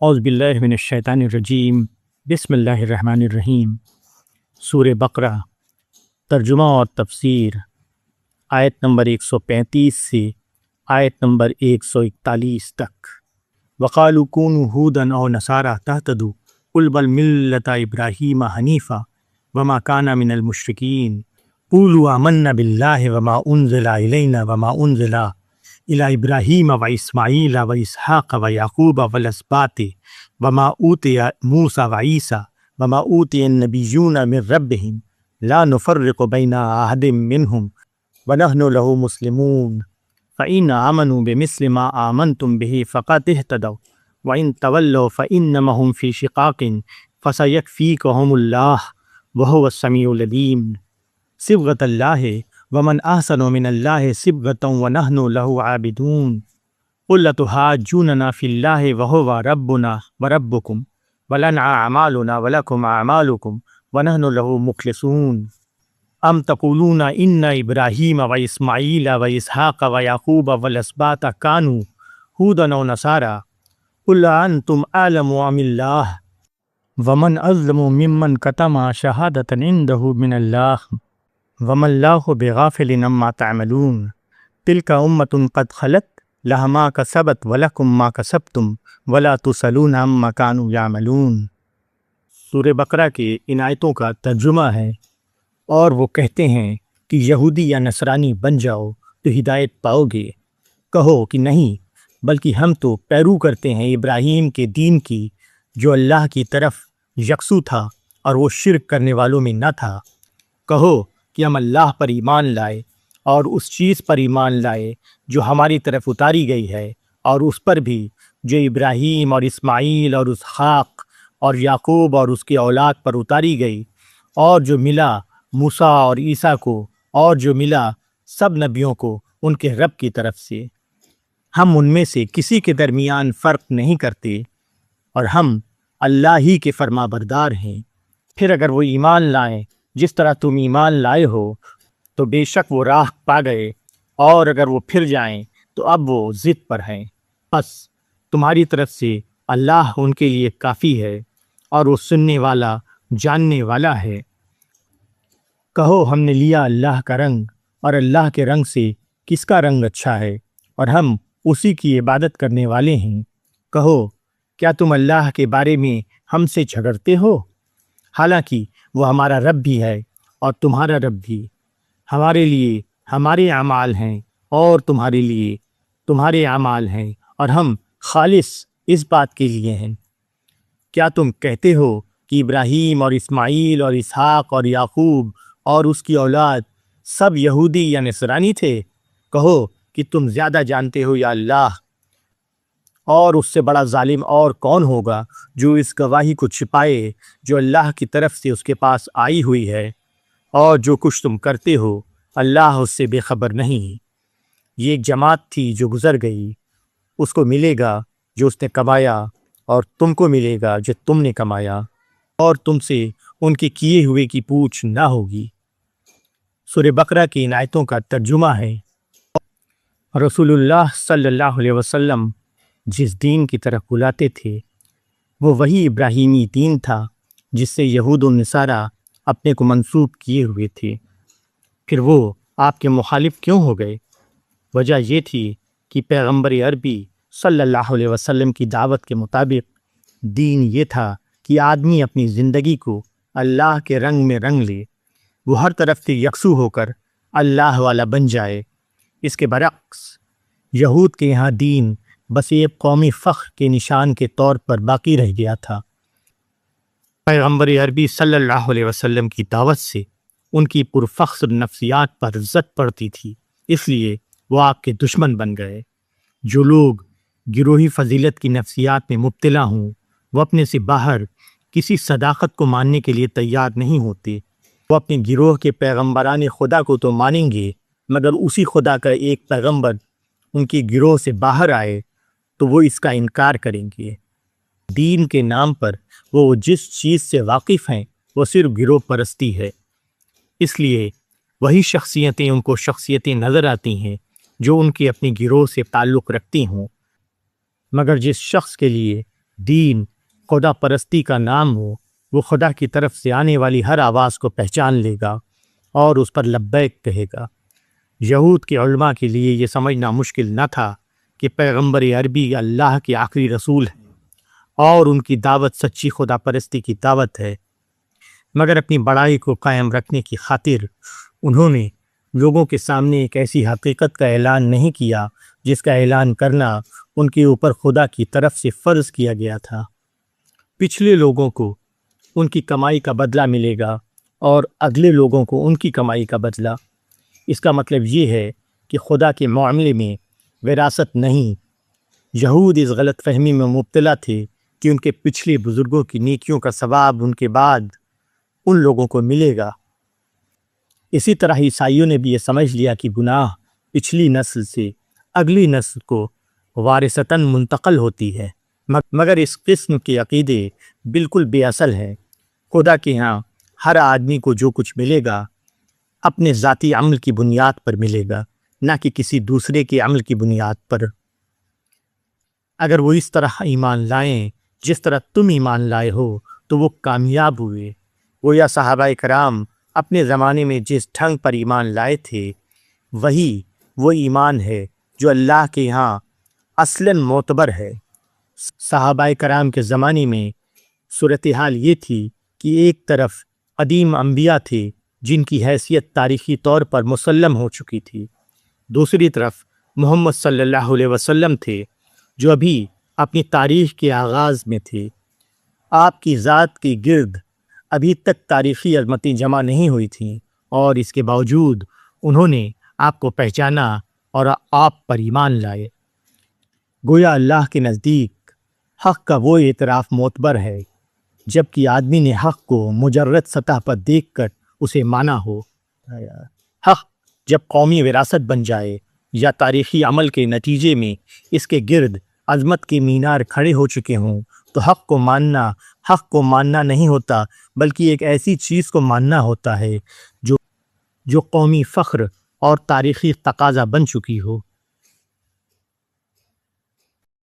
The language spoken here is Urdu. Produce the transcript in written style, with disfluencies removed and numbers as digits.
اعوذ باللہ من الشیطان الرجیم بسم اللہ الرحمن الرحیم۔ سورہ بقرہ ترجمہ اور تفسیر، آیت نمبر 135 سے آیت نمبر 141 تک۔ وَقَالُوا كُونُوا هُودًا أَوْ نَصَارَىٰ تَهْتَدُوا قُلْ بَلْ مِلَّةَ إِبْرَاهِيمَ حَنِيفًا وَمَا كَانَ مِنَ الْمُشْرِكِينَ قُولُوا آمَنَّا بِاللَّهِ وَمَا أُنزِلَ إِلَيْنَا وَمَا أُنزِلَ إِلَىٰ إِبْرَاهِيمَ وَإِسْمَاعِيلَ وَإِسْحَاقَ وَيَعْقُوبَ وَالْأَسْبَاطِ وَمَا أُوتِيَ مُوسَىٰ وَعِيسَىٰ وَمَا أُوتِيَ النَّبِيُّونَ مِن رَّبِّهِمْ لَا نُفَرِّقُ بَيْنَ أَحَدٍ مِّنْهُمْ وَنَحْنُ لَهُ مُسْلِمُونَ فَإِنْ آمَنُوا بِمِثْلِ مَا آمَنْتُم بِهِ فَقَدِ اهْتَدَوْا وَإِن تَوَلَّوْا فَإِنَّمَا هُمْ فِي شِقَاقٍ فَسَيَكْفِيكَهُمُ اللَّهُ وَهُوَ السَّمِيعُ الْعَلِيمُ۔ صِبْغَةَ اللَّهِ وَمَنْ أَحْسَنُ مِنَ اللَّهِ صِبْغَةً وَنَحْنُ لَهُ عَابِدُونَ قُلْ أَتُحَاجُّونَنَا فِي اللَّهِ وَهُوَ رَبُّنَا وَرَبُّكُمْ وَلَنَا أَعْمَالُنَا وَلَكُمْ أَعْمَالُكُمْ وَنَحْنُ لَهُ مُخْلِصُونَ أَمْ تَقُولُونَ إِنَّ إِبْرَاهِيمَ وَإِسْمَاعِيلَ وَإِسْحَاقَ وَيَعْقُوبَ وَالْأَسْبَاطَ كَانُوا هُودًا أَوْ نَصَارَىٰ قُلْ أَأَنْتُمْ أَعْلَمُ أَمِ اللَّهُ وَمَنْ أَظْلَمُ مِمَّنْ كَتَمَ شَهَادَةً عِندَهُ مِنَ اللَّهِ وَمَا اللَّهُ بِغَافِلٍ عَمَّا تَعْمَلُونَ تِلْكَ أُمَّةٌ قَدْ خَلَتْ لَهَا مَا كَسَبَتْ وَلَكُمْ مَا كَسَبْتُمْ وَلَا تُسْأَلُونَ عَمَّا كَانُوا يَعْمَلُونَ۔ سورہ بقرہ کے ان آیتوں کا ترجمہ ہے، اور وہ کہتے ہیں کہ یہودی یا نصرانی بن جاؤ تو ہدایت پاؤ گے۔ کہو کہ نہیں، بلکہ ہم تو پیرو کرتے ہیں ابراہیم کے دین کی، جو اللہ کی طرف یکسو تھا اور وہ شرک کرنے والوں میں نہ تھا۔ کہو کہ ہم اللہ پر ایمان لائے اور اس چیز پر ایمان لائے جو ہماری طرف اتاری گئی ہے، اور اس پر بھی جو ابراہیم اور اسماعیل اور اسحاق اور یعقوب اور اس کی اولاد پر اتاری گئی، اور جو ملا موسیٰ اور عیسیٰ کو، اور جو ملا سب نبیوں کو ان کے رب کی طرف سے۔ ہم ان میں سے کسی کے درمیان فرق نہیں کرتے، اور ہم اللہ ہی کے فرما بردار ہیں۔ پھر اگر وہ ایمان لائیں جس طرح تم ایمان لائے ہو تو بے شک وہ راہ پا گئے، اور اگر وہ پھر جائیں تو اب وہ ضد پر ہیں۔ بس تمہاری طرف سے اللہ ان کے لیے کافی ہے، اور وہ سننے والا جاننے والا ہے۔ کہو ہم نے لیا اللہ کا رنگ، اور اللہ کے رنگ سے کس کا رنگ اچھا ہے، اور ہم اسی کی عبادت کرنے والے ہیں۔ کہو کیا تم اللہ کے بارے میں ہم سے جھگڑتے ہو؟ حالانکہ وہ ہمارا رب بھی ہے اور تمہارا رب بھی۔ ہمارے لیے ہمارے اعمال ہیں اور تمہارے لیے تمہارے اعمال ہیں، اور ہم خالص اس بات کے لیے ہیں۔ کیا تم کہتے ہو کہ ابراہیم اور اسماعیل اور اسحاق اور یعقوب اور اس کی اولاد سب یہودی یا نصرانی تھے؟ کہو کہ تم زیادہ جانتے ہو یا اللہ، اور اس سے بڑا ظالم اور کون ہوگا جو اس گواہی کو چھپائے جو اللہ کی طرف سے اس کے پاس آئی ہوئی ہے، اور جو کچھ تم کرتے ہو اللہ اس سے بے خبر نہیں۔ یہ ایک جماعت تھی جو گزر گئی، اس کو ملے گا جو اس نے کمایا، اور تم کو ملے گا جو تم نے کمایا، اور تم سے ان کے کیے ہوئے کی پوچھ نہ ہوگی۔ سورہ بقرہ کی ان آیتوں کا ترجمہ ہے، رسول اللہ صلی اللہ علیہ وسلم جس دین کی طرف بلاتے تھے وہ وہی ابراہیمی دین تھا جس سے یہود و نصارہ اپنے کو منسوب کیے ہوئے تھے۔ پھر وہ آپ کے مخالف کیوں ہو گئے؟ وجہ یہ تھی کہ پیغمبر عربی صلی اللہ علیہ وسلم کی دعوت کے مطابق دین یہ تھا کہ آدمی اپنی زندگی کو اللہ کے رنگ میں رنگ لے، وہ ہر طرف سے یکسو ہو کر اللہ والا بن جائے۔ اس کے برعکس یہود کے یہاں دین بس ایک قومی فخر کے نشان کے طور پر باقی رہ گیا تھا۔ پیغمبر عربی صلی اللہ علیہ وسلم کی دعوت سے ان کی پرفخر نفسیات پر زد پڑتی تھی، اس لیے وہ آپ کے دشمن بن گئے۔ جو لوگ گروہی فضیلت کی نفسیات میں مبتلا ہوں وہ اپنے سے باہر کسی صداقت کو ماننے کے لیے تیار نہیں ہوتے۔ وہ اپنے گروہ کے پیغمبران خدا کو تو مانیں گے، مگر اسی خدا کا ایک پیغمبر ان کی گروہ سے باہر آئے تو وہ اس کا انکار کریں گے۔ دین کے نام پر وہ جس چیز سے واقف ہیں وہ صرف گروہ پرستی ہے، اس لیے وہی شخصیتیں ان کو شخصیتیں نظر آتی ہیں جو ان کی اپنی گروہ سے تعلق رکھتی ہوں۔ مگر جس شخص کے لیے دین خدا پرستی کا نام ہو، وہ خدا کی طرف سے آنے والی ہر آواز کو پہچان لے گا اور اس پر لبیک کہے گا۔ یہود کے علماء کے لیے یہ سمجھنا مشکل نہ تھا کہ پیغمبر عربی اللہ کے آخری رسول ہیں اور ان کی دعوت سچی خدا پرستی کی دعوت ہے، مگر اپنی بڑائی کو قائم رکھنے کی خاطر انہوں نے لوگوں کے سامنے ایک ایسی حقیقت کا اعلان نہیں کیا جس کا اعلان کرنا ان کے اوپر خدا کی طرف سے فرض کیا گیا تھا۔ پچھلے لوگوں کو ان کی کمائی کا بدلہ ملے گا اور اگلے لوگوں کو ان کی کمائی کا بدلہ۔ اس کا مطلب یہ ہے کہ خدا کے معاملے میں وراثت نہیں۔ یہود اس غلط فہمی میں مبتلا تھے کہ ان کے پچھلے بزرگوں کی نیکیوں کا ثواب ان کے بعد ان لوگوں کو ملے گا۔ اسی طرح عیسائیوں نے بھی یہ سمجھ لیا کہ گناہ پچھلی نسل سے اگلی نسل کو وارثتاً منتقل ہوتی ہے، مگر اس قسم کے عقیدے بالکل بے اصل ہیں۔ خدا کے ہاں ہر آدمی کو جو کچھ ملے گا اپنے ذاتی عمل کی بنیاد پر ملے گا، نہ کہ کسی دوسرے کے عمل کی بنیاد پر۔ اگر وہ اس طرح ایمان لائیں جس طرح تم ایمان لائے ہو تو وہ کامیاب ہوئے۔ وہ یا صحابہ کرام اپنے زمانے میں جس ڈھنگ پر ایمان لائے تھے وہی وہ ایمان ہے جو اللہ کے ہاں اصلاً معتبر ہے۔ صحابہ کرام کے زمانے میں صورتحال یہ تھی کہ ایک طرف قدیم انبیاء تھے جن کی حیثیت تاریخی طور پر مسلم ہو چکی تھی، دوسری طرف محمد صلی اللہ علیہ وسلم تھے جو ابھی اپنی تاریخ کے آغاز میں تھے۔ آپ کی ذات کے گرد ابھی تک تاریخی عظمتیں جمع نہیں ہوئی تھیں، اور اس کے باوجود انہوں نے آپ کو پہچانا اور آپ پر ایمان لائے۔ گویا اللہ کے نزدیک حق کا وہ اعتراف معتبر ہے جبکہ آدمی نے حق کو مجرد سطح پر دیکھ کر اسے مانا ہو۔ حق جب قومی وراثت بن جائے یا تاریخی عمل کے نتیجے میں اس کے گرد عظمت کے مینار کھڑے ہو چکے ہوں تو حق کو ماننا نہیں ہوتا، بلکہ ایک ایسی چیز کو ماننا ہوتا ہے جو قومی فخر اور تاریخی تقاضا بن چکی ہو۔